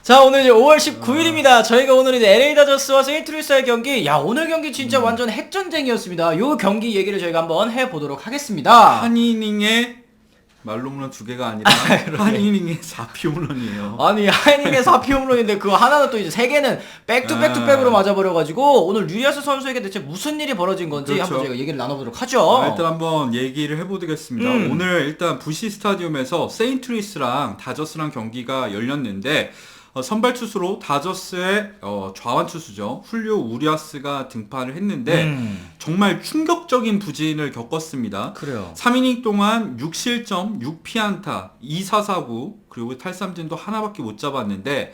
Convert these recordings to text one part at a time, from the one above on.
자, 오늘 이제 5월 19일입니다. 저희가 오늘 이제 LA 다저스와 세인트루이스의 경기, 오늘 경기 진짜 완전 핵전쟁이었습니다. 요 경기 얘기를 저희가 한번 해보도록 하겠습니다. 한 이닝에 말홈런 2개가 아니라 한 이닝에 4피 홈런이에요. 아니, 한 이닝에 4피 홈런인데 그거 하나는 또 이제 3개는 백투백투백으로 맞아버려가지고 오늘 류리아스 선수에게 대체 무슨 일이 벌어진 건지 그렇죠. 한번 저희가 얘기를 나눠보도록 하죠. 일단 한번 얘기를 해보겠습니다. 오늘 일단 부시 스타디움에서 세인트루이스랑 다저스랑 경기가 열렸는데 선발 투수로 다저스의 좌완 투수죠. 훌리오 우리아스가 등판을 했는데 정말 충격적인 부진을 겪었습니다. 그래요. 3이닝 동안 6실점, 6피안타, 2사사구 그리고 탈삼진도 하나밖에 못 잡았는데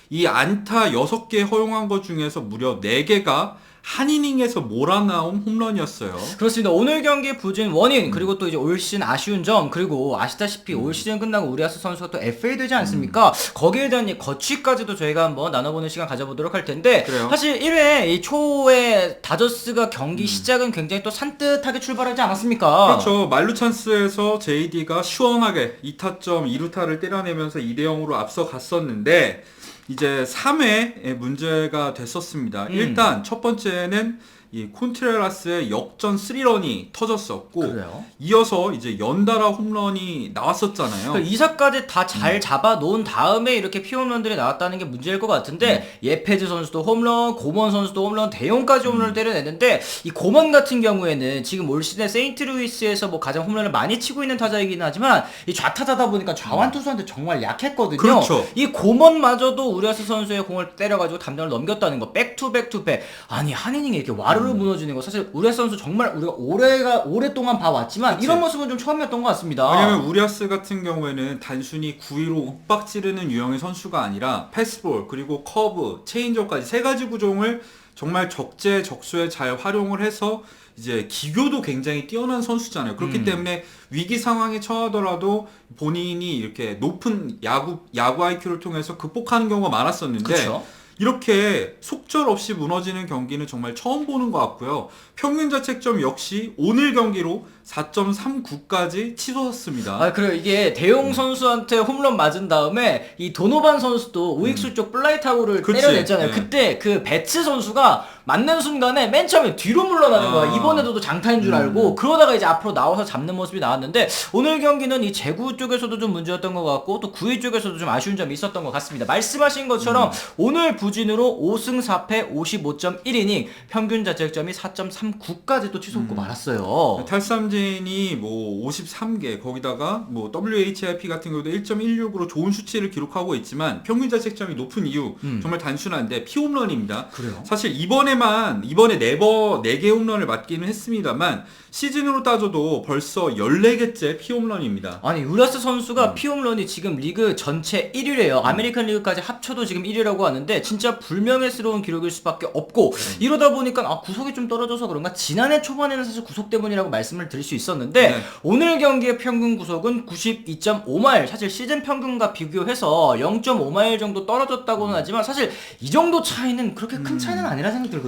이 안타 6개 허용한 것 중에서 무려 4개가 한 이닝에서 몰아나온 홈런이었어요. 그렇습니다. 오늘 경기 부진 원인, 그리고 또 이제 올 시즌 아쉬운 점, 그리고 아시다시피 올 시즌 끝나고 우리아스 선수가 또 FA 되지 않습니까? 거기에 대한 거취까지도 저희가 한번 나눠보는 시간 가져보도록 할 텐데, 그래요? 사실 1회 이 초에 다저스가 경기 시작은 굉장히 또 산뜻하게 출발하지 않았습니까? 그렇죠. 말루 찬스에서 JD가 시원하게 2타점 2루타를 때려내면서 2대0으로 앞서갔었는데 이제 3회에 문제가 됐었습니다. 일단 첫 번째는 이 콘트레라스의 역전 3런이 터졌었고, 그래요? 이어서 이제 연달아 홈런이 나왔었잖아요. 그 2사까지 다 잘 잡아 놓은 다음에 이렇게 피홈런들이 나왔다는 게 문제일 것 같은데, 예페즈 선수도 홈런, 고먼 선수도 홈런, 대용까지 홈런을 때려냈는데, 이 고먼 같은 경우에는 지금 올 시즌 세인트루이스에서 뭐 가장 홈런을 많이 치고 있는 타자이긴 하지만 이 좌타자다 보니까 좌완 투수한테 정말 약했거든요. 그렇죠. 이 고먼마저도 우리아스 선수의 공을 때려가지고 담장을 넘겼다는 거, 백투백투백. 아니, 한 이닝에 이렇게 와르르 무너지는 거, 사실 우리아스 선수 정말 우리가 오랫동안 봐왔지만 이런 모습은 좀 처음이었던 것 같습니다. 왜냐면 우리아스 같은 경우에는 단순히 9위로 윽박 지르는 유형의 선수가 아니라 패스볼 그리고 커브, 체인저까지 3가지 구종을 정말 적재적소에 잘 활용을 해서 이제 기교도 굉장히 뛰어난 선수잖아요. 그렇기 때문에 위기 상황에 처하더라도 본인이 이렇게 높은 야구 IQ를 통해서 극복하는 경우가 많았었는데, 그렇죠. 이렇게 속절없이 무너지는 경기는 정말 처음 보는 것 같고요. 평균 자책점 역시 오늘 경기로 4.39까지 치솟았습니다. 그래요. 이게 대용 선수한테 홈런 맞은 다음에 이 도노반 선수도 우익수 쪽 플라이 타구를 그치. 때려냈잖아요. 네. 그때 그 배츠 선수가 맞는 순간에 맨 처음에 뒤로 물러나는 거야. 이번에도 또 장타인 줄 알고 그러다가 이제 앞으로 나와서 잡는 모습이 나왔는데, 오늘 경기는 이 제구 쪽에서도 좀 문제였던 것 같고 또 9위 쪽에서도 좀 아쉬운 점이 있었던 것 같습니다. 말씀하신 것처럼 오늘 부진으로 5승 4패 55.1이닝, 평균 자책점이 4.39까지 또 치솟고 말았어요. 탈삼진이 뭐 53개, 거기다가 뭐 WHIP 같은 경우도 1.16으로 좋은 수치를 기록하고 있지만 평균 자책점이 높은 이유 정말 단순한데 피홈런입니다. 그래요? 사실 이번에 4개 홈런을 맞기는 했습니다만 시즌으로 따져도 벌써 14개째 피홈런입니다. 아니, 우라스 선수가 피홈런이 지금 리그 전체 1위래요. 아메리칸 리그까지 합쳐도 지금 1위라고 하는데 진짜 불명예스러운 기록일 수밖에 없고, 이러다 보니까 구속이 좀 떨어져서 그런가, 지난해 초반에는 사실 구속 때문이라고 말씀을 드릴 수 있었는데 오늘 경기의 평균 구속은 92.5마일, 사실 시즌 평균과 비교해서 0.5마일 정도 떨어졌다고는 하지만 사실 이 정도 차이는 그렇게 큰 차이는 아니라 생각 들거든요.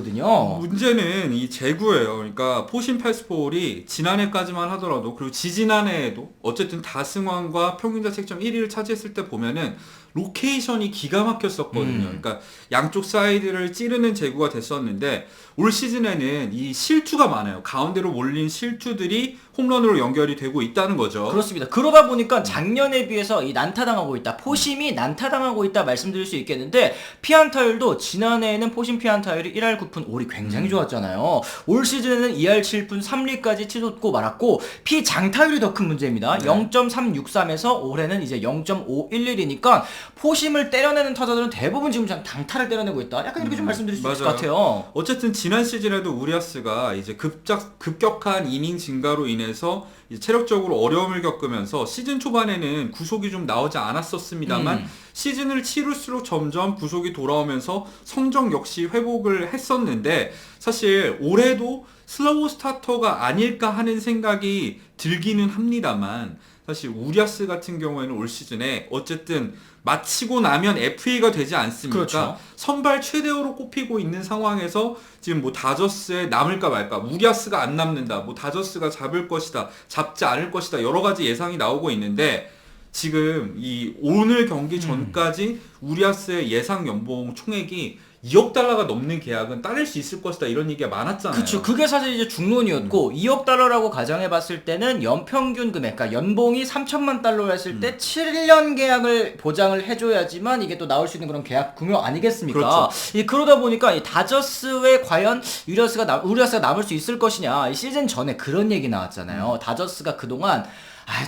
문제는 이 제구예요. 그러니까 포신 패스볼이 지난해까지만 하더라도, 그리고 지지난해에도 어쨌든 다승왕과 평균 자책점 1위를 차지했을 때 보면은 로케이션이 기가 막혔었거든요. 그러니까 양쪽 사이드를 찌르는 제구가 됐었는데 올 시즌에는 이 실투가 많아요. 가운데로 몰린 실투들이 홈런으로 연결이 되고 있다는 거죠. 그렇습니다. 그러다 보니까 작년에 비해서 이 난타당하고 있다, 포심이 난타당하고 있다 말씀드릴 수 있겠는데, 피안타율도 지난해에는 포심 피안타율이 1할 9푼 5리 굉장히 좋았잖아요. 올 시즌에는 2할 7푼 3리까지 치솟고 말았고, 피장타율이 더 큰 문제입니다. 0.363에서 올해는 이제 0.511이니까 포심을 때려내는 타자들은 대부분 지금 장타를 때려내고 있다. 약간 이렇게 좀 말씀드릴 수 있을 것 같아요. 어쨌든 지난 시즌에도 우리아스가 이제 급격한 이닝 증가로 인해서 이제 체력적으로 어려움을 겪으면서 시즌 초반에는 구속이 좀 나오지 않았었습니다만 시즌을 치를수록 점점 구속이 돌아오면서 성적 역시 회복을 했었는데, 사실 올해도 슬로우 스타터가 아닐까 하는 생각이 들기는 합니다만, 사실 우리아스 같은 경우에는 올 시즌에 어쨌든 마치고 나면 FA가 되지 않습니까? 그렇죠. 선발 최대어로 꼽히고 있는 상황에서 지금 뭐 다저스에 남을까 말까, 우리아스가 안 남는다, 뭐 다저스가 잡을 것이다, 잡지 않을 것이다, 여러 가지 예상이 나오고 있는데, 지금 이 오늘 경기 전까지 우리아스의 예상 연봉 총액이 2억 달러가 넘는 계약은 따낼 수 있을 것이다 이런 얘기가 많았잖아요. 그쵸. 그게 사실 이제 중론이었고 2억 달러라고 가정해 봤을 때는 연평균 금액, 그러니까 연봉이 3천만 달러로 했을 때 7년 계약을 보장을 해줘야지만 이게 또 나올 수 있는 그런 계약 금액 아니겠습니까? 그렇죠. 그러다 보니까 이 다저스에 과연 우리아스가 남을 수 있을 것이냐. 이 시즌 전에 그런 얘기 나왔잖아요. 다저스가 그동안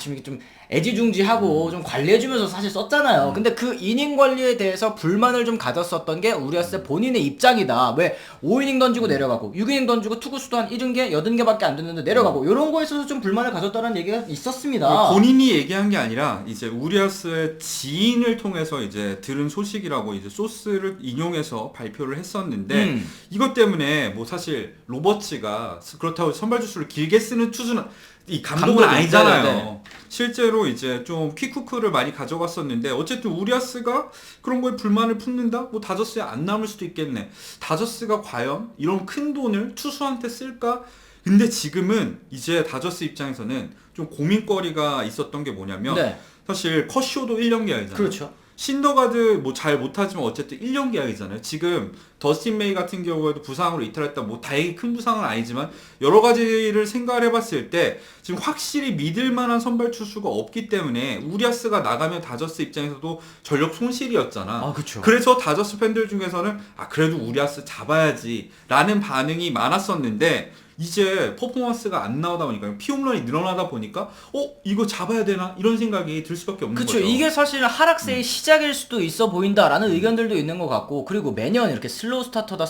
좀 이게 좀 애지중지하고 좀 관리해주면서 사실 썼잖아요. 근데 그 이닝 관리에 대해서 불만을 좀 가졌었던 게 우리아스 본인의 입장이다. 왜 5이닝 던지고 내려가고 6이닝 던지고 투구수도 한 70개, 80개밖에 안 됐는데 내려가고 이런 거에 있어서 좀 불만을 가졌다는 얘기가 있었습니다. 본인이 얘기한 게 아니라 이제 우리아스의 지인을 통해서 이제 들은 소식이라고 이제 소스를 인용해서 발표를 했었는데 이것 때문에 뭐 사실 로버츠가 그렇다고 선발 투수를 길게 쓰는 투수는 이 감독은 아니잖아요. 네네. 실제로 이제 좀 퀵쿠크를 많이 가져갔었는데 어쨌든 우리아스가 그런 거에 불만을 품는다? 뭐 다저스에 안 남을 수도 있겠네. 다저스가 과연 이런 큰 돈을 투수한테 쓸까? 근데 지금은 이제 다저스 입장에서는 좀 고민거리가 있었던 게 뭐냐면 사실 커쇼도 1년 계약이잖아요. 그렇죠. 신더가드 뭐 잘 못하지만 어쨌든 1년 계약이잖아요. 지금 더스틴 메이 같은 경우에도 부상으로 이탈했다. 뭐 다행히 큰 부상은 아니지만 여러 가지를 생각을 해봤을 때 지금 확실히 믿을 만한 선발 투수가 없기 때문에 우리아스가 나가면 다저스 입장에서도 전력 손실이었잖아. 그렇죠. 그래서 다저스 팬들 중에서는 그래도 우리아스 잡아야지라는 반응이 많았었는데 이제 퍼포먼스가 안 나오다 보니까 피홈런이 늘어나다 보니까 이거 잡아야 되나 이런 생각이 들 수밖에 없는 거죠. 이게 사실은 하락세의 시작일 수도 있어 보인다라는 의견들도 있는 것 같고 그리고 매년 이렇게 슬로우 스타터다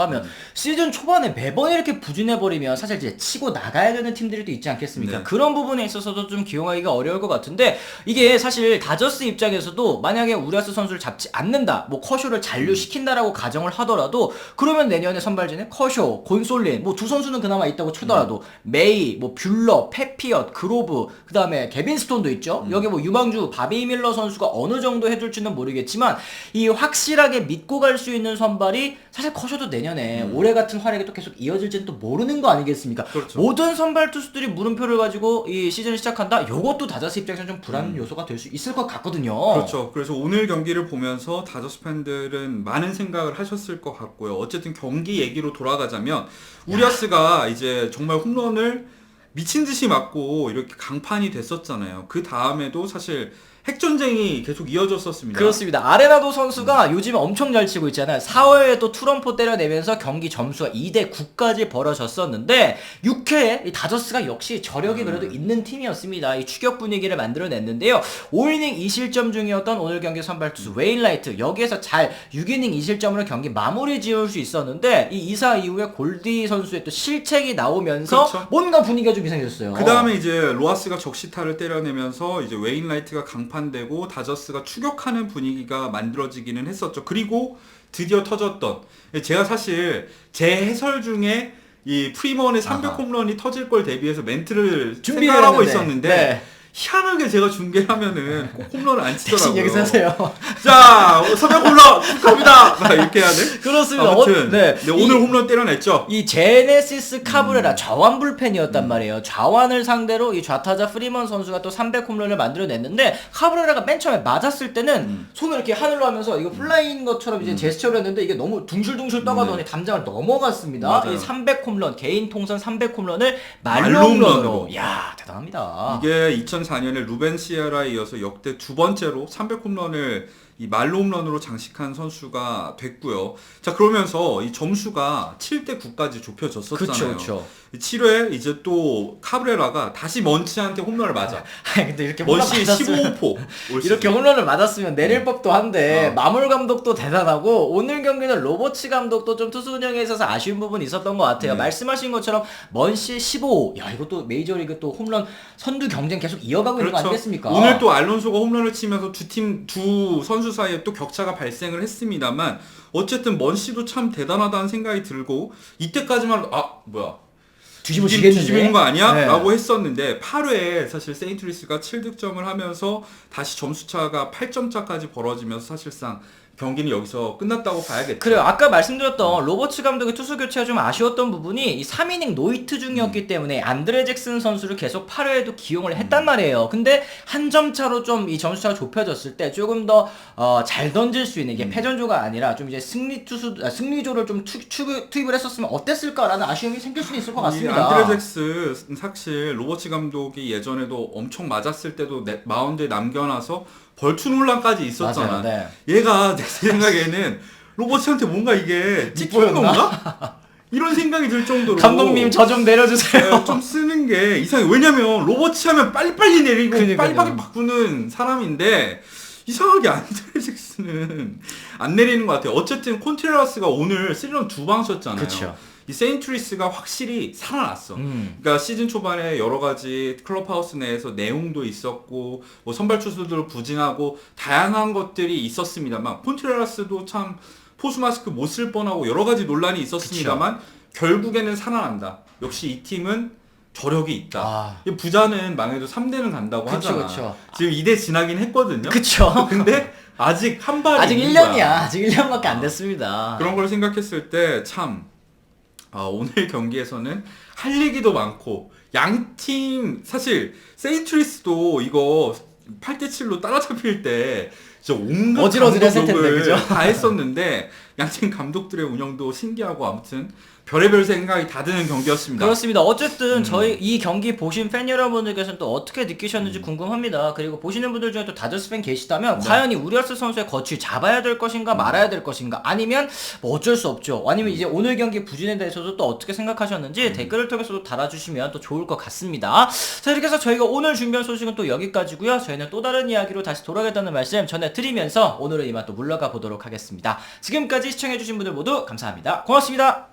하면 시즌 초반에 매번 이렇게 부진해버리면 사실 이제 치고 나가야 되는 팀들이 또 있지 않겠습니까? 네. 그런 부분에 있어서도 좀 기용하기가 어려울 것 같은데 이게 사실 다저스 입장에서도 만약에 우리아스 선수를 잡지 않는다 뭐 커쇼를 잔류시킨다라고 가정을 하더라도 그러면 내년에 선발진에 커쇼, 곤솔린 뭐 두 선수는 그나마 있다고 치더라도 메이, 뭐 뷰러, 페피엇, 그로브 그 다음에 개빈 스톤도 있죠. 여기 뭐 유망주 바비 밀러 선수가 어느 정도 해줄지는 모르겠지만 이 확실하게 믿고 갈 수 있는 선발이 사실 커쇼도 내년에 올해 같은 활약이 또 계속 이어질지는 또 모르는 거 아니겠습니까? 그렇죠. 모든 선발 투수들이 물음표를 가지고 이 시즌을 시작한다. 요것도 다저스 입장에서는 좀 불안 요소가 될 수 있을 것 같거든요. 그렇죠. 그래서 오늘 경기를 보면서 다저스 팬들은 많은 생각을 하셨을 것 같고요. 어쨌든 경기 얘기로 돌아가자면 우리아스가 이제 정말 홈런을 미친 듯이 맞고 이렇게 강판이 됐었잖아요. 그 다음에도 사실 핵전쟁이 계속 이어졌었습니다. 그렇습니다. 아레나도 선수가 요즘에 엄청 잘 치고 있잖아요. 4회에 또 투런포 때려내면서 경기 점수가 2대9까지 벌어졌었는데 6회에 이 다저스가 역시 저력이 그래도 있는 팀이었습니다. 이 추격 분위기를 만들어냈는데요. 5이닝 2실점 중이었던 오늘 경기 선발 투수 웨인라이트 여기에서 잘 6이닝 2실점으로 경기 마무리 지을 수 있었는데 이 2사 이후에 골디 선수의 또 실책이 나오면서 그렇죠. 뭔가 분위기가 좀 이상해졌어요. 그 다음에 이제 로하스가 적시타를 때려내면서 이제 웨인라이트가 강판되고 다저스가 추격하는 분위기가 만들어지기는 했었죠. 그리고 드디어 터졌던 제가 사실 제 해설 중에 이 프리먼의 300 홈런이 터질 걸 대비해서 멘트를 생각하고 있었는데 희한하게 제가 중계를 하면은 꼭 홈런을 안 치더라고요. 얘기 하세요. 자, 300 홈런 축하합니다. 막 이렇게 해야 돼? 그렇습니다. 아무튼 네, 오늘 홈런 때려냈죠. 이 제네시스 카브레라 좌완 불펜이었단 말이에요. 좌완을 상대로 이 좌타자 프리먼 선수가 또 300 홈런을 만들어냈는데 카브레라가 맨 처음에 맞았을 때는 손을 이렇게 하늘로 하면서 이거 플라이인 것처럼 이제 제스처를 했는데 이게 너무 둥실둥실 떠가더니 담장을 넘어갔습니다. 맞아요. 이 300 홈런 개인 통산 300 홈런을 말로 말로 홈런으로. 홈런으로. 야 대단합니다. 이게 2004년에 루벤 시에라에 이어서 역대 두 번째로 300 홈런을 이 말로 홈런으로 장식한 선수가 됐고요. 자, 그러면서 이 점수가 7대9까지 좁혀졌었잖아요. 그쵸. 7회 이제 또 카브레라가 다시 먼치한테 홈런을 맞아. 근데 이렇게 홈런 먼치 맞았으면 15호. 이렇게 홈런을 맞았으면 내릴 법도 한데 마물 감독도 대단하고 오늘 경기는 로버츠 감독도 좀 투수 운영에 있어서 아쉬운 부분이 있었던 것 같아요. 말씀하신 것처럼 먼시 15호. 야 이것도 메이저리그 또 홈런 선두 경쟁 계속 이어가고 있는 거 아니겠습니까? 오늘 또 알론소가 홈런을 치면서 두 선수 사이에 또 격차가 발생을 했습니다만 어쨌든 먼시도 참 대단하다는 생각이 들고 이때까지만 뭐야 뒤집는 거 아니야? 네. 라고 했었는데 8회에 사실 세인트루이스가 7득점을 하면서 다시 점수차가 8점 차까지 벌어지면서 사실상 경기는 여기서 끝났다고 봐야겠죠. 그래요. 아까 말씀드렸던 로버츠 감독의 투수 교체가 좀 아쉬웠던 부분이 이 3이닝 노히트 중이었기 때문에 안드레 잭슨 선수를 계속 8회에도 기용을 했단 말이에요. 근데 한 점 차로 좀 이 점수차가 좁혀졌을 때 조금 더 잘 던질 수 있는 게 패전조가 아니라 좀 이제 승리조를 좀 투입을 했었으면 어땠을까라는 아쉬움이 생길 수는 있을 것 이 같습니다. 안드레 잭슨 사실 로버츠 감독이 예전에도 엄청 맞았을 때도 마운드에 남겨놔서 벌초 논란까지 있었잖아. 맞아요. 네. 얘가 내 생각에는 로버츠한테 뭔가 이게 찍히는 건가? 이런 생각이 들 정도로 감독님 저 좀 내려주세요. 좀 쓰는 게 이상해. 왜냐면 로버츠 하면 빨리빨리 내리고 그러니까요. 빨리빨리 바꾸는 사람인데 이상하게 안드레 잭슨은 안 내리는 것 같아요. 어쨌든 콘트레라스가 오늘 3런 2방 쳤잖아요. 그쵸. 이 세인트루이스가 확실히 살아났어. 그러니까 시즌 초반에 여러 가지 클럽하우스 내에서 내용도 있었고 뭐 선발 투수들 부진하고 다양한 것들이 있었습니다만 콘트레라스도 참 포수 마스크 못 쓸 뻔하고 여러 가지 논란이 있었습니다만 결국에는 살아난다. 역시 이 팀은 저력이 있다. 아. 이 부자는 망해도 3대는 간다고 그쵸, 하잖아. 그쵸. 지금 2대 지나긴 했거든요. 그쵸. 근데 아직 한 발이 아직 있는 1년이야. 거야. 아직 1년밖에 안 됐습니다. 그런 걸 생각했을 때 참 오늘 경기에서는 할 얘기도 많고 양팀 사실 세인트루이스도 이거 8대7로 따라잡힐 때 진짜 온갖 어질어질했을 텐데, 감독을 그죠? 다 했었는데 양팀 감독들의 운영도 신기하고 아무튼 별의별 생각이 다 드는 경기였습니다. 그렇습니다. 어쨌든 저희 이 경기 보신 팬 여러분들께서는 또 어떻게 느끼셨는지 궁금합니다. 그리고 보시는 분들 중에 또 다저스 팬 계시다면 과연 이 우리아스 선수의 거취 잡아야 될 것인가 말아야 될 것인가 아니면 뭐 어쩔 수 없죠. 아니면 이제 오늘 경기 부진에 대해서도 또 어떻게 생각하셨는지 댓글을 통해서도 달아주시면 또 좋을 것 같습니다. 자, 이렇게 해서 저희가 오늘 준비한 소식은 또 여기까지고요. 저희는 또 다른 이야기로 다시 돌아가겠다는 말씀 전해드리면서 오늘은 이만 또 물러가 보도록 하겠습니다. 지금까지 시청해주신 분들 모두 감사합니다. 고맙습니다.